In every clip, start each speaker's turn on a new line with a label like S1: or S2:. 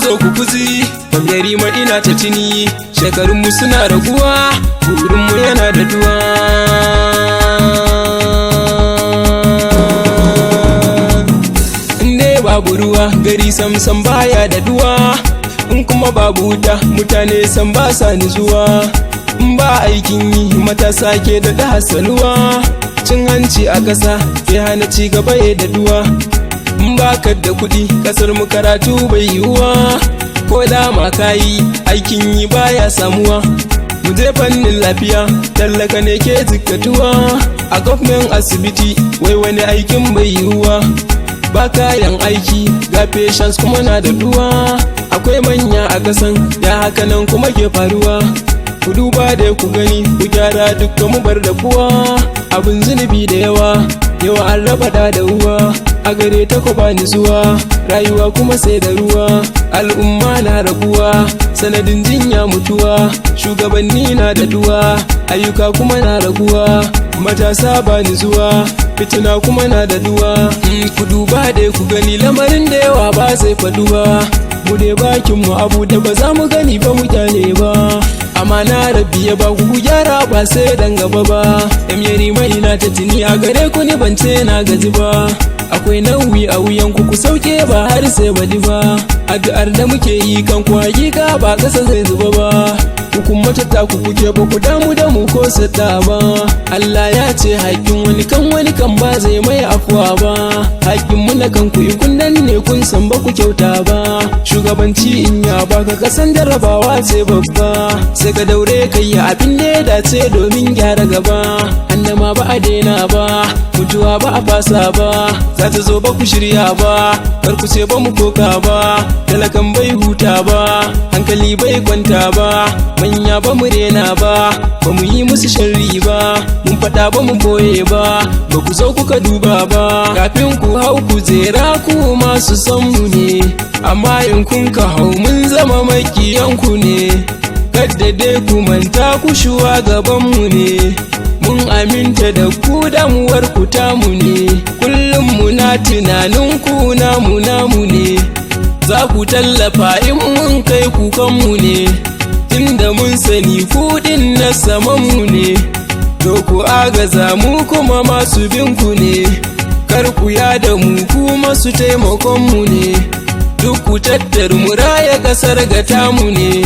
S1: zo ku kuzi, bangare ma ina ta tuni, shekarunmu suna raguwa, burinmu yana da duwa. Inde babu ruwa gari samsam baya da duwa, in kuma babu wuta mutane san ba sa nutsuwa. In ba aikin yi matasa ke da hasaluwa, cin hanci a ƙasa ke hana ci gaba ya daduwa. In baka da kuɗi ƙasar mu karatu bai yiwuwa, ko da ma kayi aikin yi baya samuwa. Mu je fannin lafiya tallaka ne ke jikkatuwa, a gwamnan asibiti wai wani aikin bai yiwuwa. Ba kayan aiki ga patients kuma na da duwa, akwai manya a ƙasan ya haka nan kuma ke faruwa. Ku duba da ku gani ku gyara dukkan mu bar da kuwa, abin zunubi da yawa an raba da uwa, a gare ta ku bani zuwa, rayuwa kuma sai da ruwa. Al'umma na rabuwa sanadin jinya mutuwa, shugabanni na da duwa ayyuka kuma na raguwa, matasa bani zuwa fitina kuma na da duwa. Ku duba da ku gani lamarin da yawa ba zai faduwa, mu dai bakin mu abu da ba za mu gani ba mu kyale ba. Amana rabbi ya ba ku gyara ba sai dan gaba ba, yari mai na ta tuni a gare ku ni ban ce na gaji ba. Akwai nauyi a wuyan ku sauke ba har sai badi ba, addu'ar da muke yi kan ku hakika ba kasa zai zuba ba. Hukumata ta ku kuke ba ku damu da mu ko sata ba, Allah ya ce haƙƙin wani kan ba zai mai afuwa ba. Haƙƙin mu na kan ku in kun danne kun san ba ku kyauta ba, shugabanci in ya baka kasan jarrabawa ce babba, sai ka daure kai ya abin da ya dace domin gyara gaba. Annama ba a daina ba, mutuwa ba a fasa ba, za ta zo ba ku shirya ba, kar ku ce ba mu koka ba, talakan bai huta ba, hankali bai kwanta ba, manya ba mu rena ba mu yi musu sharri ba, mun faɗa ba mu boye ba ku zo kuka duba ba. Kafin ku hau ku zera ku masu son mu ne, amma in kun ka hau mun zama makiyanku ne. Kadda dai ku manta ku shugaban mu ne, mun aminta da ku damuwar ku tamu ne, kullum muna tunanin ku namu ne, za ku tallafa in mun kai kukanmu ne, tunda mun sani kudin na samanmu ne, to ku agaza mu kuma masu binku ne, kar ku yada mu kuma su taimakonmu ne, duk ku tattar mu raya kasar ga tamu ne.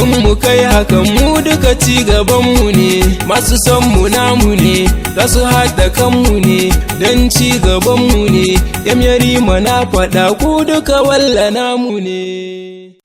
S1: In mu kai hakan mu duka ci gabanmu ne, masu son mu namu ne, za su haɗa kanmu ne, don ci gabanmu ne. Yari mana faɗa ku duka walla namu ne.